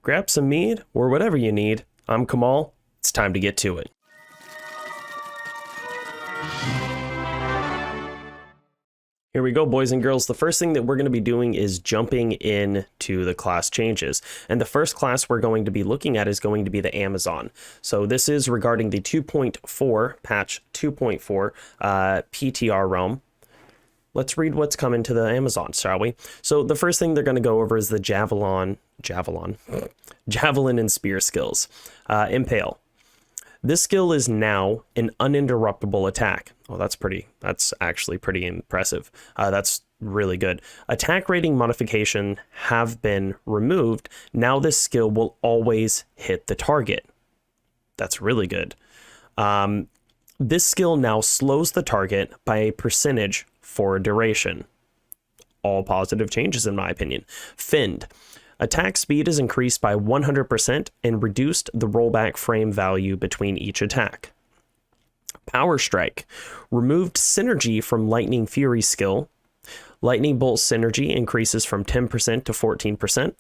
grab some mead or whatever you need. I'm Kamal. It's time to get to it. Here we go, boys and girls. The first thing that we're going to be doing is jumping into the class changes. And the first class we're going to be looking at is going to be the Amazon. So this is regarding the 2.4, patch 2.4 PTR realm. Let's read what's coming to the Amazon, shall we? So the first thing they're going to go over is the Javelin and Spear skills. Impale. This skill is now an uninterruptible attack. Oh, that's actually pretty impressive. That's really good. Attack rating modification have been removed. Now this skill will always hit the target. That's really good. This skill now slows the target by a percentage for a duration. All positive changes in my opinion. Finned. Attack speed is increased by 100% and reduced the rollback frame value between each attack. Power Strike. Removed synergy from Lightning Fury skill. Lightning Bolt synergy increases from 10% to 14%.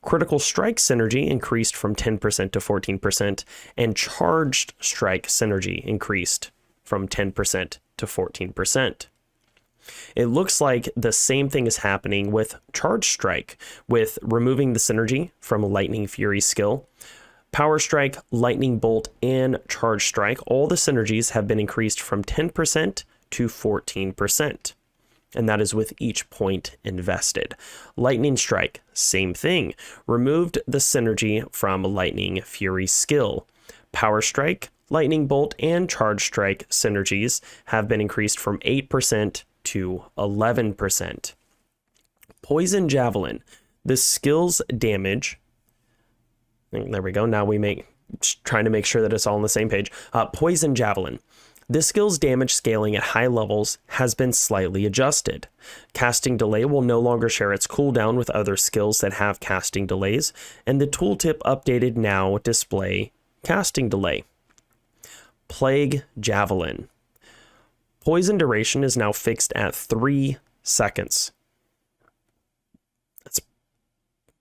Critical Strike synergy increased from 10% to 14%. And Charged Strike synergy increased from 10% to 14%. It looks like the same thing is happening with Charge Strike, with removing the synergy from Lightning Fury skill. Power Strike, Lightning Bolt, and Charge Strike, all the synergies have been increased from 10% to 14%. And that is with each point invested. Lightning Strike, same thing. Removed the synergy from Lightning Fury skill. Power Strike, Lightning Bolt, and Charge Strike synergies have been increased from 8% to 11%. Poison Javelin. The skill's damage. There we go. Now trying to make sure that it's all on the same page. Poison Javelin. This skill's damage scaling at high levels has been slightly adjusted. Casting delay will no longer share its cooldown with other skills that have casting delays, and the tooltip updated now display casting delay. Plague Javelin. Poison duration is now fixed at 3 seconds. That's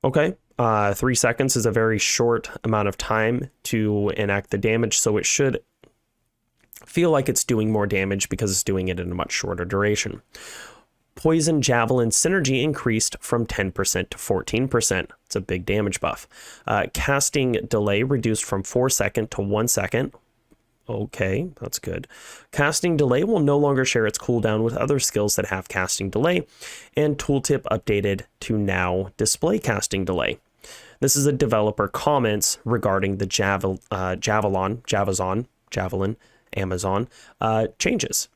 okay. 3 seconds is a very short amount of time to enact the damage, so it should feel like it's doing more damage because it's doing it in a much shorter duration. Poison Javelin synergy increased from 10% to 14%. It's a big damage buff. Casting delay reduced from 4 seconds to 1 second. Okay, that's good. Casting delay will no longer share its cooldown with other skills that have casting delay, and tooltip updated to now display casting delay. This is a developer comments regarding the Javelin, Amazon changes.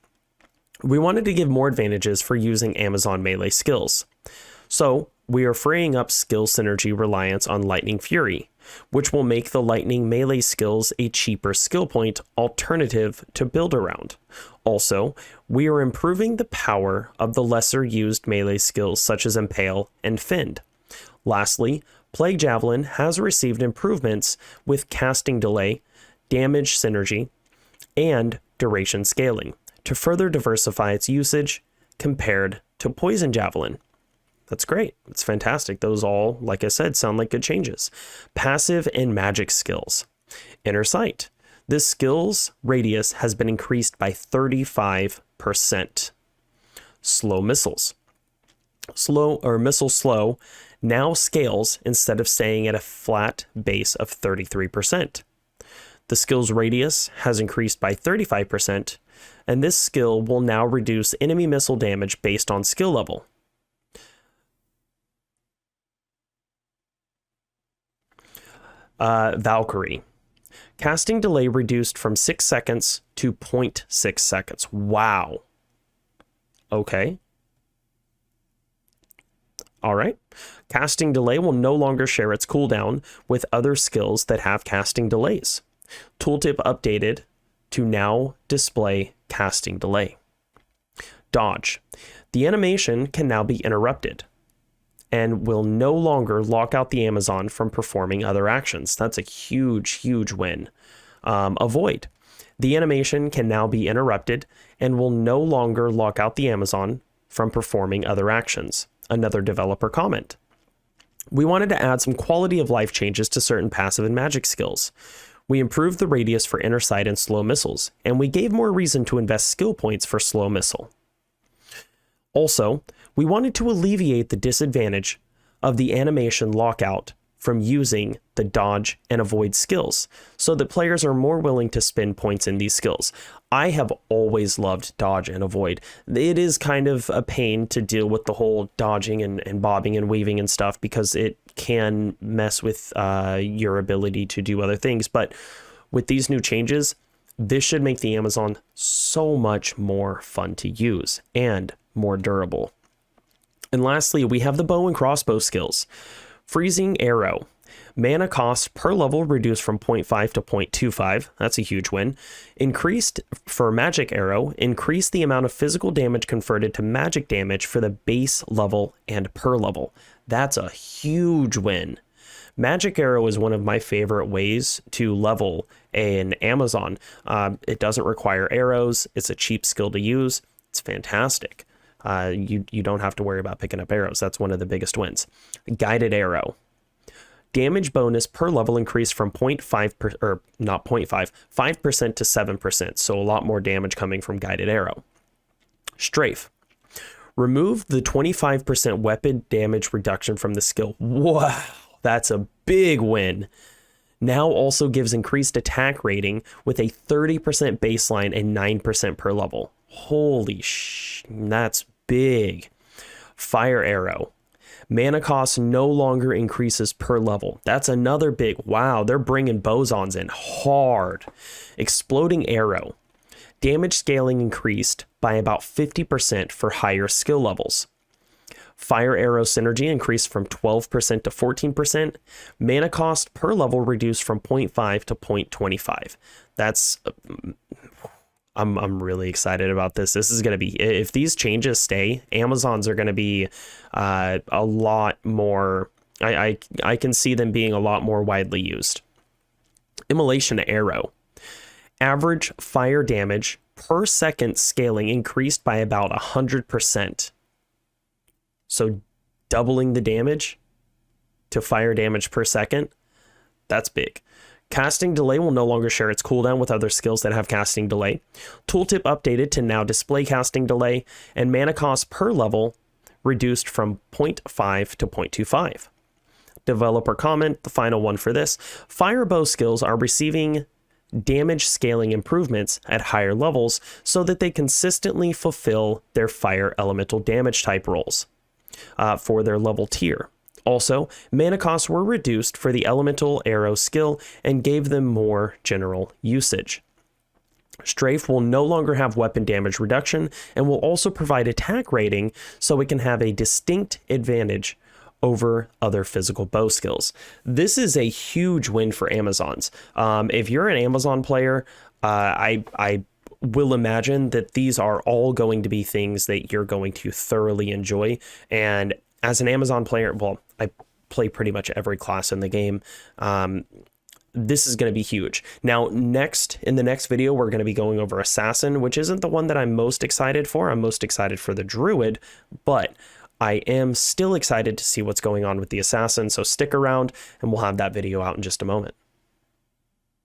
We wanted to give more advantages for using Amazon melee skills. So we are freeing up skill synergy reliance on Lightning Fury, which will make the Lightning melee skills a cheaper skill point alternative to build around. Also, we are improving the power of the lesser used melee skills such as Impale and Finned. Lastly, Plague Javelin has received improvements with casting delay, damage synergy, and duration scaling to further diversify its usage compared to Poison Javelin. That's great. It's fantastic. Those all, like I said, sound like good changes. Passive and magic skills. Inner Sight. This skill's radius has been increased by 35%. Slow missiles. Missile slow now scales instead of staying at a flat base of 33%. The skill's radius has increased by 35%, and this skill will now reduce enemy missile damage based on skill level. Valkyrie. Casting delay reduced from 6 seconds to 0.6 seconds. Wow. Okay. All right. Casting delay will no longer share its cooldown with other skills that have casting delays. Tooltip updated to now display casting delay. Dodge. The animation can now be interrupted and will no longer lock out the Amazon from performing other actions. That's a huge, huge win. Avoid. The animation can now be interrupted and will no longer lock out the Amazon from performing other actions. Another developer comment. We wanted to add some quality of life changes to certain passive and magic skills. We improved the radius for inner sight and slow missiles, and we gave more reason to invest skill points for slow missile. Also, we wanted to alleviate the disadvantage of the animation lockout from using the dodge and avoid skills, so that players are more willing to spend points in these skills. I have always loved dodge and avoid. It is kind of a pain to deal with the whole dodging and bobbing and weaving and stuff, because it can mess with your ability to do other things. But with these new changes, this should make the Amazon so much more fun to use and more durable. And lastly, we have the bow and crossbow skills. Freezing Arrow. Mana cost per level reduced from 0.5 to 0.25. That's a huge win. Increased for Magic Arrow. Increased the amount of physical damage converted to magic damage for the base level and per level. That's a huge win. Magic Arrow is one of my favorite ways to level an Amazon. It doesn't require arrows. It's a cheap skill to use. It's fantastic. You don't have to worry about picking up arrows. That's one of the biggest wins. Guided Arrow. Damage bonus per level increased from 0.5 or not 0.5, 5% to 7%. So a lot more damage coming from Guided Arrow. Strafe. Remove the 25% weapon damage reduction from the skill. Wow, that's a big win. Now also gives increased attack rating with a 30% baseline and 9% per level. Holy that's big. Fire Arrow. Mana cost no longer increases per level. That's another big, wow, they're bringing bosons in hard. Exploding Arrow. Damage scaling increased by about 50% for higher skill levels. Fire Arrow synergy increased from 12% to 14%. Mana cost per level reduced from 0.5 to 0.25. That's... I'm really excited about this. This is going to be, if these changes stay, Amazons are going to be a lot more, I can see them being a lot more widely used. Immolation Arrow. Average fire damage per second scaling increased by about 100%. So doubling the damage to fire damage per second, that's big. Casting delay will no longer share its cooldown with other skills that have casting delay. Tooltip updated to now display casting delay, and mana cost per level reduced from 0.5 to 0.25. Developer comment, the final one for this. Fire bow skills are receiving damage scaling improvements at higher levels so that they consistently fulfill their fire elemental damage type roles for their level tier. Also, mana costs were reduced for the Elemental Arrow skill and gave them more general usage. Strafe will no longer have weapon damage reduction and will also provide attack rating so it can have a distinct advantage over other physical bow skills. This is a huge win for Amazons. If you're an Amazon player, I will imagine that these are all going to be things that you're going to thoroughly enjoy. And as an Amazon player, well, I play pretty much every class in the game. This is going to be huge. Now, in the next video, we're going to be going over Assassin, which isn't the one that I'm most excited for. I'm most excited for the Druid, but I am still excited to see what's going on with the Assassin. So stick around and we'll have that video out in just a moment.